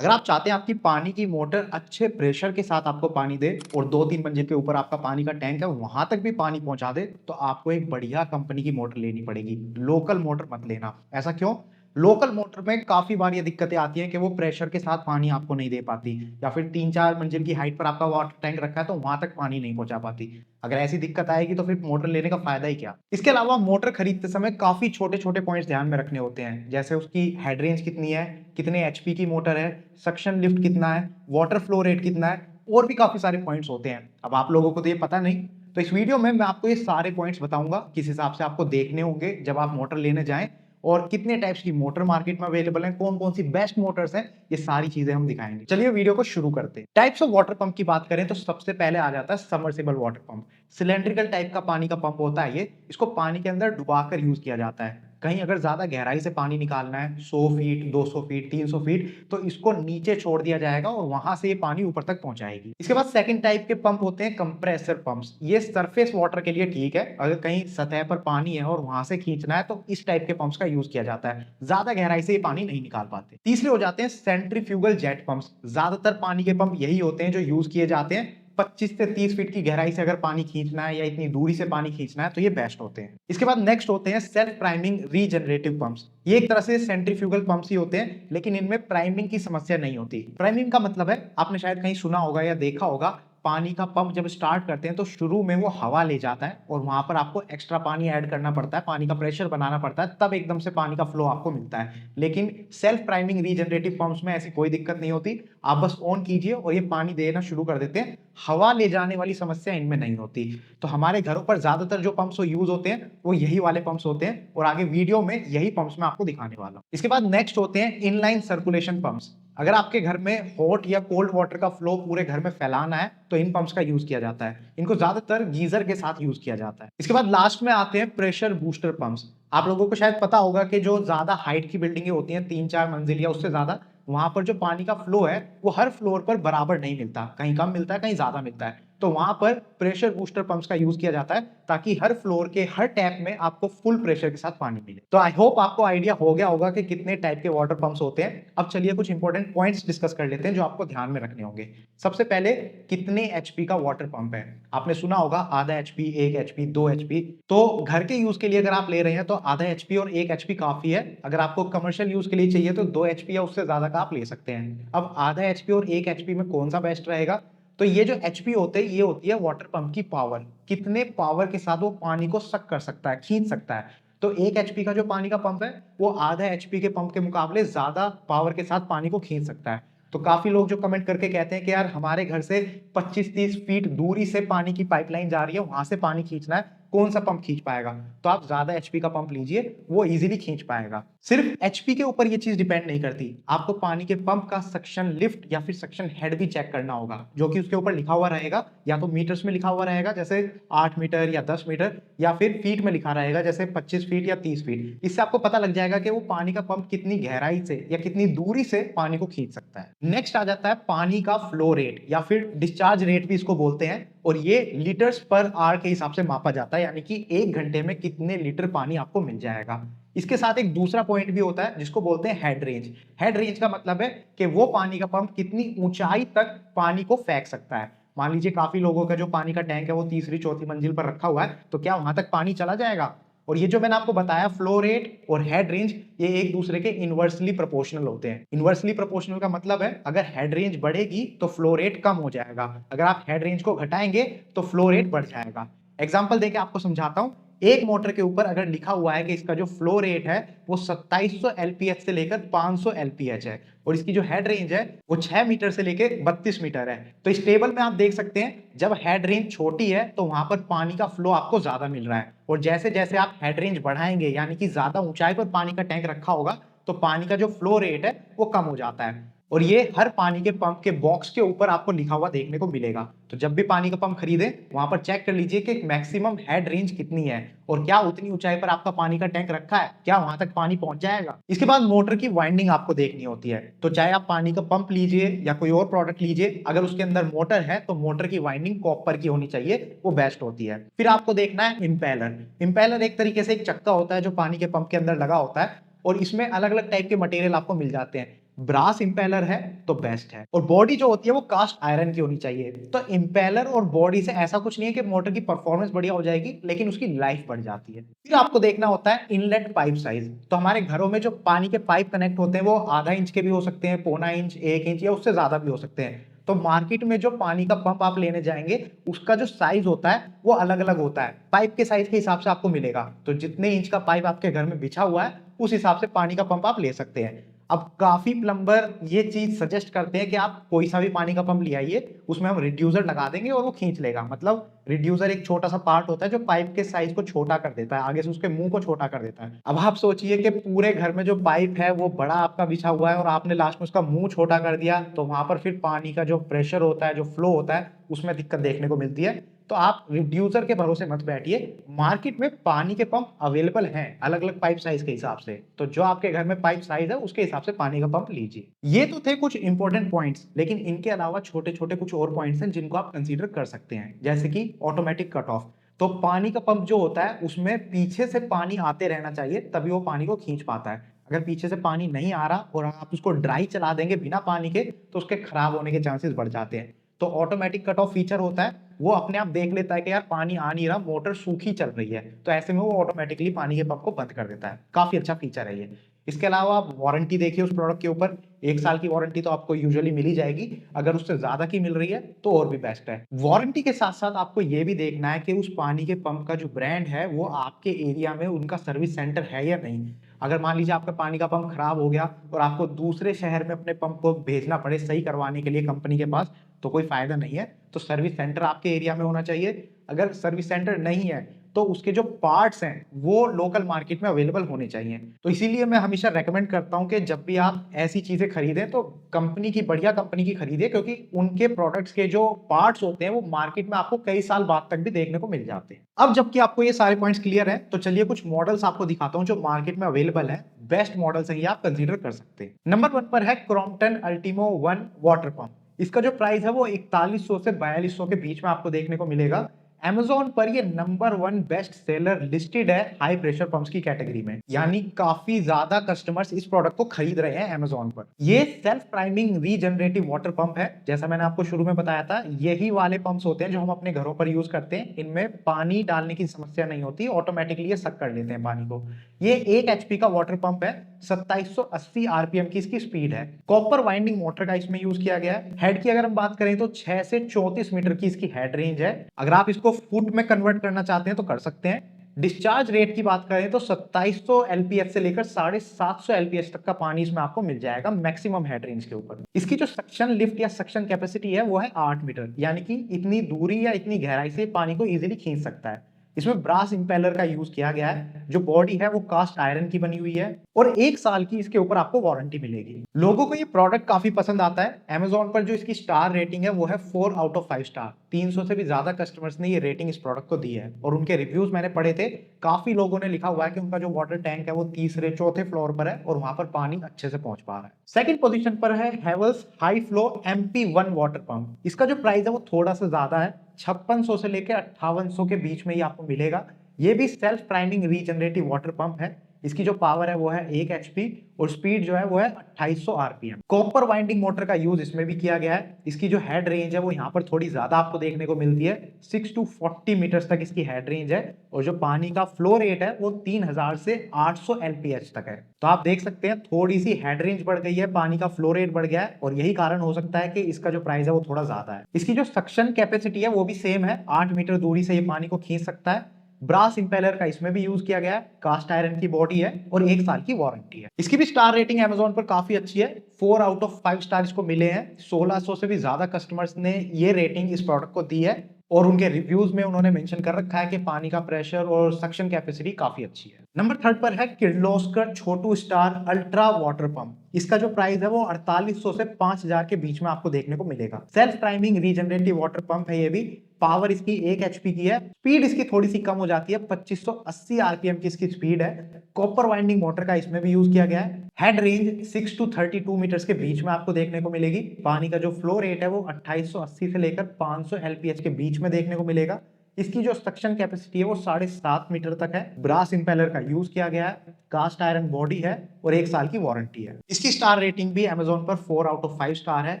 अगर आप चाहते हैं आपकी पानी की मोटर अच्छे प्रेशर के साथ आपको पानी दे और 2-3 मंजिल के ऊपर आपका पानी का टैंक है, वहाँ तक भी पानी पहुँचा दे, तो आपको एक बढ़िया कंपनी की मोटर लेनी पड़ेगी। लोकल मोटर मत लेना। ऐसा क्यों? लोकल मोटर में काफ़ी बार ये दिक्कतें आती हैं कि वो प्रेशर के साथ पानी आपको नहीं दे पाती या फिर 3-4 मंजिल की हाइट पर आपका वाटर टैंक रखा है, तो वहाँ तक पानी नहीं पहुँचा पाती। अगर ऐसी दिक्कत आएगी तो फिर मोटर लेने का फ़ायदा ही क्या? इसके अलावा मोटर खरीदते समय काफ़ी छोटे-छोटे पॉइंट्स ध्यान में रखने होते हैं। जैसे उसकी हेड रेंज कितनी है, कितने एचपी की मोटर है, सक्शन लिफ्ट कितना है, वाटर फ्लो रेट कितना है और भी काफ़ी सारे पॉइंट्स होते हैं। अब आप लोगों को तो ये पता नहीं, तो इस वीडियो में मैं आपको ये सारे पॉइंट्स बताऊँगा, किस हिसाब से आपको देखने होंगे जब आप मोटर लेने जाएँ और कितने टाइप्स की मोटर मार्केट में अवेलेबल हैं, कौन-कौन सी बेस्ट मोटर्स हैं, ये सारी चीज़ें हम दिखाएँगे। चलिए वीडियो को शुरू करते हैं। टाइप्स ऑफ वाटर पंप की बात करें तो सबसे पहले आ जाता है submersible water pump. Cylindrical type का पानी का पंप होता है ये, इसको पानी के अंदर डुबाकर यूज़ किया जाता है। कहीं अगर ज़्यादा गहराई से पानी निकालना है 100 फीट, 200 फीट, 300 फीट तो इसको नीचे छोड़ दिया जाएगा और वहाँ से ये पानी ऊपर तक पहुँचाएगी। इसके बाद सेकंड टाइप के पंप होते हैं कंप्रेसर पंप्स। ये सरफेस वाटर के लिए ठीक है। अगर कहीं सतह पर पानी है और वहाँ से खींचना है तो इस टाइप के पंप्स का यूज़ किया जाता है। ज़्यादा गहराई से ये पानी नहीं निकाल पाते। तीसरे हो जाते हैं सेंट्रीफ्यूगल जेट पंप्स। ज़्यादातर पानी के पंप यही होते हैं जो यूज़ किए जाते हैं। 25 से 30 फीट की गहराई से अगर पानी खींचना है या इतनी दूरी से पानी खींचना है तो ये बेस्ट होते हैं। इसके बाद नेक्स्ट होते हैं सेल्फ प्राइमिंग रीजनरेटिव पंप्स। ये एक तरह से सेंट्रीफ्यूगल पंप्स ही होते हैं, लेकिन इनमें प्राइमिंग की समस्या नहीं होती। प्राइमिंग का मतलब है, आपने शायद कहीं सुना होगा या देखा होगा, पानी का पंप जब स्टार्ट करते हैं तो शुरू में वो हवा ले जाता है और वहां पर आपको एक्स्ट्रा पानी ऐड करना पड़ता है, पानी का प्रेशर बनाना पड़ता है, तब एकदम से पानी का फ्लो आपको मिलता है। लेकिन सेल्फ प्राइमिंग रीजनरेटिव पंप्स में ऐसी कोई दिक्कत नहीं होती। आप बस ऑन कीजिए और ये पानी देना शुरू कर देते हैं। हवा ले जाने वाली समस्या इनमें नहीं होती। तो हमारे घरों पर ज्यादातर जो पंप्स यूज होते हैं वो यही वाले पंप्स होते हैं और आगे वीडियो में यही पंप्स मैं आपको दिखाने वाला हूं। इसके बाद नेक्स्ट होते हैं इनलाइन सर्कुलेशन पंप्स। अगर आपके घर में हॉट या कोल्ड वाटर का फ्लो पूरे घर में फैलाना है तो इन पंप्स का यूज किया जाता है। इनको ज्यादातर गीजर के साथ यूज किया जाता है। इसके बाद लास्ट में आते हैं प्रेशर बूस्टर पंप्स। आप लोगों को शायद पता होगा कि जो ज्यादा हाइट की बिल्डिंगें होती हैं, 3-4 मंजिल या उससे ज्यादा, वहां पर जो पानी का फ्लो है वो हर फ्लोर पर बराबर नहीं मिलता, कहीं कम मिलता है, कहीं ज्यादा मिलता है। तो वहां पर प्रेशर बूस्टर पंप्स का यूज किया जाता है ताकि हर फ्लोर के हर टैप में आपको फुल प्रेशर के साथ पानी मिले। तो आई होप आपको आइडिया हो गया होगा कि कितने टाइप के वाटर पंप्स होते हैं। अब चलिए कुछ इंपॉर्टेंट पॉइंट्स डिस्कस कर लेते हैं जो आपको ध्यान में रखने होंगे। सबसे पहले, कितने एचपी का वाटर पंप है? आपने सुना होगा आधा एचपी, 1 एचपी, 2 एचपी। तो घर के यूज के लिए अगर आप ले रहे हैं तो आधा एचपी और 1 एचपी काफी है। अगर आपको कमर्शियल यूज के लिए चाहिए तो 2 एचपी या उससे ज्यादा का आप ले सकते हैं। अब आधा एचपी और 1 एचपी में कौन सा बेस्ट रहेगा? तो ये जो एचपी होते हैं, ये होती है वाटर पंप की पावर। कितने पावर के साथ वो पानी को सक कर सकता है, खींच सकता है। तो 1 एचपी का जो पानी का पंप है वो आधा एचपी के पंप के मुकाबले ज्यादा पावर के साथ पानी को खींच सकता है। तो काफी लोग जो कमेंट करके कहते हैं कि यार हमारे घर से 25-30 फीट दूरी से पानी की पाइपलाइन जा रही है, वहां से पानी खींचना है, कौन सा पंप खींच पाएगा? तो आप ज्यादा एचपी का पंप लीजिए, वो इजीली खींच पाएगा। सिर्फ एचपी के ऊपर ये चीज डिपेंड नहीं करती, आपको पानी के पंप का सक्शन लिफ्ट या फिर सक्शन हेड भी चेक करना होगा, जो कि उसके ऊपर लिखा हुआ रहेगा। या तो मीटर्स में लिखा हुआ रहेगा जैसे 8 मीटर या 10 मीटर, या फिर फीट में लिखा रहेगा जैसे 25 फीट या 30 फीट। इससे आपको पता लग जाएगा कि वो पानी का पंप कितनी गहराई से या कितनी दूरी से पानी को खींच सकता है। नेक्स्ट आ जाता है पानी का फ्लो रेट या फिर डिस्चार्ज रेट भी इसको बोलते हैं, और ये लीटर्स पर आवर के हिसाब से मापा जाता है, यानी कि 1 घंटे में कितने लीटर पानी आपको मिल जाएगा। इसके साथ एक दूसरा पॉइंट भी होता है जिसको बोलते हैं हेड रेंज। हेड रेंज का मतलब है कि वो पानी का पंप कितनी ऊंचाई तक पानी को फेंक सकता है। मान लीजिए काफी लोगों का जो पानी का टैंक है वो तीसरी चौथी मंजिल पर रखा हुआ है, तो क्या वहां तक पानी चला जाएगा? और ये जो मैंने आपको बताया, फ्लो रेट और हेड रेंज, ये एक दूसरे के इनवर्सली प्रोपोर्शनल होते हैं। इनवर्सली प्रोपोर्शनल का मतलब है अगर हेड रेंज बढ़ेगी तो फ्लो रेट कम हो जाएगा, अगर आप हेड रेंज को घटाएंगे तो फ्लो रेट बढ़ जाएगा। एग्जांपल देके आपको समझाता हूं। एक मोटर के ऊपर अगर लिखा हुआ है कि इसका जो फ्लो रेट है वो 2700 एलपीएच से लेकर 500 एलपीएच है, और इसकी जो हेड रेंज है वो 6 मीटर से लेकर 32 मीटर है, तो इस टेबल में आप देख सकते हैं जब हेड रेंज छोटी है तो वहां पर पानी का फ्लो आपको ज्यादा मिल रहा है, और जैसे जैसे आप हेड रेंज बढ़ाएंगे यानी कि ज्यादा ऊंचाई पर पानी का टैंक रखा होगा तो पानी का जो फ्लो रेट है वो कम हो जाता है। और ये हर पानी के पंप के बॉक्स के ऊपर आपको लिखा हुआ देखने को मिलेगा। तो जब भी पानी का पंप खरीदे वहां पर चेक कर लीजिए कि मैक्सिमम हेड रेंज कितनी है और क्या उतनी ऊंचाई पर आपका पानी का टैंक रखा है, क्या वहां तक पानी पहुंच जाएगा। इसके बाद मोटर की वाइंडिंग आपको देखनी होती है। तो चाहे आप पानी का पंप लीजिए या कोई और प्रोडक्ट लीजिए, अगर उसके अंदर मोटर है तो मोटर की वाइंडिंग कॉपर की होनी चाहिए, वो बेस्ट होती है। फिर आपको देखना है इंपेलर। इंपेलर एक तरीके से एक चक्का होता है जो पानी के पंप के अंदर लगा होता है, और इसमें अलग अलग टाइप के मटेरियल आपको मिल जाते हैं। ब्रास इम्पेलर है तो बेस्ट है, और बॉडी जो होती है वो कास्ट आयरन की होनी चाहिए। तो इम्पेलर और बॉडी से ऐसा कुछ नहीं है कि मोटर की परफॉर्मेंस बढ़िया हो जाएगी, लेकिन उसकी लाइफ बढ़ जाती है। फिर आपको देखना होता है इनलेट पाइप साइज। तो हमारे घरों में जो पानी के पाइप कनेक्ट होते हैं वो आधा इंच के भी हो सकते हैं, पौना इंच, 1 इंच या उससे ज्यादा भी हो सकते हैं। तो मार्केट में जो पानी का पंप आप लेने जाएंगे उसका जो साइज होता है वो अलग अलग होता है, पाइप के साइज के हिसाब से आपको मिलेगा। तो जितने इंच का पाइप आपके घर में बिछा हुआ है उस हिसाब से पानी का पंप आप ले सकते हैं। अब काफी प्लम्बर ये चीज सजेस्ट करते हैं कि आप कोई सा भी पानी का पंप ले आइए, उसमें हम रिड्यूसर लगा देंगे और वो खींच लेगा। मतलब रिड्यूसर एक छोटा सा पार्ट होता है जो पाइप के साइज को छोटा कर देता है, आगे से उसके मुंह को छोटा कर देता है। अब आप सोचिए कि पूरे घर में जो पाइप है वो बड़ा आपका बिछा हुआ है और आपने लास्ट में उसका मुंह छोटा कर दिया, तो वहां पर फिर पानी का जो प्रेशर होता है, जो फ्लो होता है, उसमें दिक्कत देखने को मिलती है। तो आप रिड्यूसर के भरोसे मत बैठिए, मार्केट में पानी के पंप अवेलेबल हैं अलग अलग पाइप साइज के हिसाब से। तो जो आपके घर में पाइप साइज है उसके हिसाब से पानी का पंप लीजिए। ये तो थे कुछ इंपॉर्टेंट पॉइंट्स, लेकिन इनके अलावा छोटे छोटे कुछ और पॉइंट्स हैं जिनको आप कंसीडर कर सकते हैं, जैसे कि ऑटोमेटिक कट ऑफ। तो पानी का पंप जो होता है उसमें पीछे से पानी आते रहना चाहिए, तभी वो पानी को खींच पाता है। अगर पीछे से पानी नहीं आ रहा और आप उसको ड्राई चला देंगे बिना पानी के, तो उसके खराब होने के चांसेस बढ़ जाते हैं। तो ऑटोमेटिक कट ऑफ फीचर होता है, वो अपने आप देख लेता है कि यार पानी आ नहीं रहा, मोटर सूखी चल रही है, तो ऐसे में वो ऑटोमेटिकली पानी के पंप को बंद कर देता है। काफी अच्छा फीचर है ये। इसके अलावा आप वारंटी देखिए उस प्रोडक्ट के ऊपर, 1 साल की वारंटी तो आपको यूजुअली मिल ही जाएगी, अगर उससे ज्यादा की मिल रही है तो और भी बेस्ट है। वारंटी के साथ साथ आपको ये भी देखना है कि उस पानी के पंप का जो ब्रांड है वो आपके एरिया में उनका सर्विस सेंटर है या नहीं। अगर मान लीजिए आपका पानी का पंप खराब हो गया और आपको दूसरे शहर में अपने पंप को भेजना पड़े सही करवाने के लिए कंपनी के पास, तो कोई फायदा नहीं है। तो सर्विस सेंटर आपके एरिया में होना चाहिए। अगर सर्विस सेंटर नहीं है तो उसके जो पार्ट्स हैं वो लोकल मार्केट में अवेलेबल होने चाहिए। तो इसीलिए मैं हमेशा रेकमेंड करता हूं कि जब भी आप ऐसी चीजें खरीदें तो कंपनी की, बढ़िया कंपनी की खरीदें, क्योंकि उनके प्रोडक्ट्स के जो पार्ट्स होते हैं वो मार्केट में आपको कई साल बाद तक भी देखने को मिल जाते हैं। अब जबकि आपको ये सारे पॉइंट्स क्लियर हैं, तो चलिए कुछ मॉडल्स आपको दिखाता हूं जो मार्केट में अवेलेबल है। बेस्ट मॉडल्स हैं ये, आप कंसीडर कर सकते हैं। नंबर 1 पर है क्रॉम्पटन अल्टीमो 1 वाटर पंप। इसका जो प्राइस है वो 4100 से 4200 के बीच में आपको देखने को मिलेगा। Amazon पर ये नंबर 1 बेस्ट सेलर लिस्टेड है हाई प्रेशर पंप्स की कैटेगरी में, यानी काफी ज्यादा कस्टमर्स इस प्रोडक्ट को खरीद रहे हैं Amazon पर। ये self priming regenerative water pump है, जैसा मैंने आपको शुरू में बताया था, यही वाले पंप्स होते हैं जो हम अपने घरों पर यूज करते हैं। इनमें पानी डालने की समस्या नहीं होती, ऑटोमेटिकली ये सक कर लेते हैं पानी को। ये 1 एचपी का वाटर पंप है, 2780 आरपीएम की इसकी स्पीड है। कॉपर वाइंडिंग मोटर का इसमें यूज किया गया है। हेड की अगर हम बात करें तो 6 से 34 मीटर की इसकी हेड रेंज है। अगर आप इसको फुट में कन्वर्ट करना चाहते हैं तो कर सकते हैं। डिस्चार्ज रेट की बात करें तो 2700 एलपीएच से लेकर 750 एलपीएच तक का पानी इसमें आपको मिल जाएगा मैक्सिमम हेड रेंज के ऊपर। इसकी जो सक्शन लिफ्ट या सक्शन कैपेसिटी है वो है 8 मीटर, यानी कि इतनी दूरी या इतनी गहराई से पानी को इजीली खींच सकता है। इसमें ब्रास इंपेलर का यूज किया गया है, जो बॉडी है वो कास्ट आयरन की बनी हुई है, और 1 साल की इसके ऊपर आपको वारंटी मिलेगी। लोगों को ये प्रोडक्ट काफी पसंद आता है। Amazon पर जो इसकी स्टार रेटिंग है वो है 4 आउट ऑफ 5 स्टार। 300 से भी ज्यादा कस्टमर्स ने ये रेटिंग इस प्रोडक्ट को दी है, और उनके रिव्यूज मैंने पढ़े थे। काफी लोगों ने लिखा हुआ है कि उनका जो वाटर टैंक है वो तीसरे चौथे फ्लोर पर है और वहां पर पानी अच्छे से पहुंच पा रहा है। सेकंड पोजीशन पर है Havells high flow MP1 water pump. इसका जो प्राइस है वो थोड़ा सा ज्यादा है, 5600 से लेकर 5800 के बीच में ही आपको मिलेगा। ये भी self priming regenerative water pump है। इसकी जो पावर है वो है 1 एचपी और स्पीड जो है वो है 2800 आरपीएम। कॉपर वाइंडिंग मोटर का यूज इसमें भी किया गया है। इसकी जो हेड रेंज है वो यहाँ पर थोड़ी ज्यादा आपको देखने को मिलती है, 6 to 40 मीटर्स तक इसकी हेड रेंज है, और जो पानी का फ्लो रेट है वो 3000 से 800 एलपीएच तक है। तो आप देख सकते हैं थोड़ी सी हेड रेंज बढ़ गई है, पानी का फ्लो रेट बढ़ गया है, और यही कारण हो सकता है कि इसका जो प्राइस है वो थोड़ा ज्यादा है। इसकी जो सक्शन कैपेसिटी है वो भी सेम है, 8 मीटर दूरी से ये पानी को खींच सकता है। ब्रास इंपेलर का इसमें भी यूज किया गया है, कास्ट आयरन की बॉडी है और 1 साल की वारंटी है। इसकी भी स्टार रेटिंग Amazon पर काफी अच्छी है, 4 आउट ऑफ 5 स्टार इसको मिले हैं। 1600 से भी ज्यादा कस्टमर्स ने ये रेटिंग इस प्रोडक्ट को दी है, और उनके रिव्यूज में उन्होंने मेंशन कर रखा है कि पानी का प्रेशर और सक्शन कैपेसिटी काफी अच्छी है। नंबर 3 पर है किर्लोस्कर छोटू स्टार अल्ट्रा वाटर पंप। इसका जो प्राइस है वो 4800 से 5000 के बीच में आपको देखने को मिलेगा। Self priming regenerative water pump है ये भी। पावर इसकी 1 एचपी की है, स्पीड इसकी थोड़ी सी कम हो जाती है, 2580 आरपीएम की इसकी स्पीड है। कॉपर वाइंडिंग मोटर का इसमें भी यूज किया गया है। हेड रेंज 6 to 32 मीटर्स के बीच में आपको देखने को मिलेगी। पानी का जो फ्लो रेट है वो 2880 से लेकर 500 एलपीएच के बीच में देखने को मिलेगा। इसकी जो सक्शन कैपेसिटी है वो 7.5 मीटर तक है। ब्रास इंपेलर का यूज किया गया है, कास्ट आयरन बॉडी है, और 1 साल की वारंटी है। इसकी स्टार रेटिंग भी Amazon पर 4 आउट ऑफ 5 स्टार है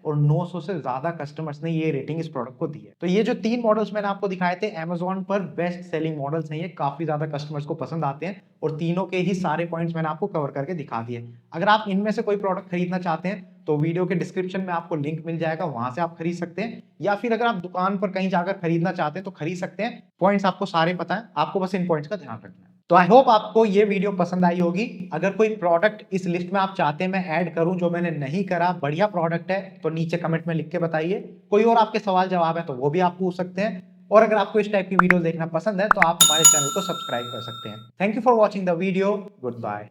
और 900 से ज्यादा कस्टमर्स ने ये रेटिंग इस प्रोडक्ट को दी है। तो ये जो 3 मॉडल्स मैंने आपको दिखाए थे Amazon पर बेस्ट सेलिंग मॉडल्स हैं, ये काफी ज्यादा कस्टमर्स को पसंद आते हैं और तीनों के ही सारे पॉइंट्स मैंने आपको कवर करके दिखा दिए। अगर आप इनमें से कोई प्रोडक्ट खरीदना चाहते हैं तो वीडियो के डिस्क्रिप्शन में आपको लिंक मिल जाएगा, वहां से आप खरीद सकते हैं, या फिर अगर आप दुकान पर कहीं जाकर खरीदना चाहते हैं तो खरीद सकते हैं। पॉइंट्स आपको सारे पता है, आपको बस इन पॉइंट्स का ध्यान रखना है। तो आई होप आपको ये वीडियो पसंद आई होगी। अगर कोई प्रोडक्ट इस लिस्ट में आप चाहते हैं मैं ऐड करूं जो मैंने नहीं करा, बढ़िया प्रोडक्ट है, तो नीचे कमेंट में लिख के बताइए। कोई और आपके सवाल जवाब है तो वो भी आप पूछ सकते हैं। और अगर आपको इस टाइप की वीडियो देखना पसंद है तो आप हमारे चैनल को सब्सक्राइब कर सकते हैं। Thank you for watching the video. Good bye.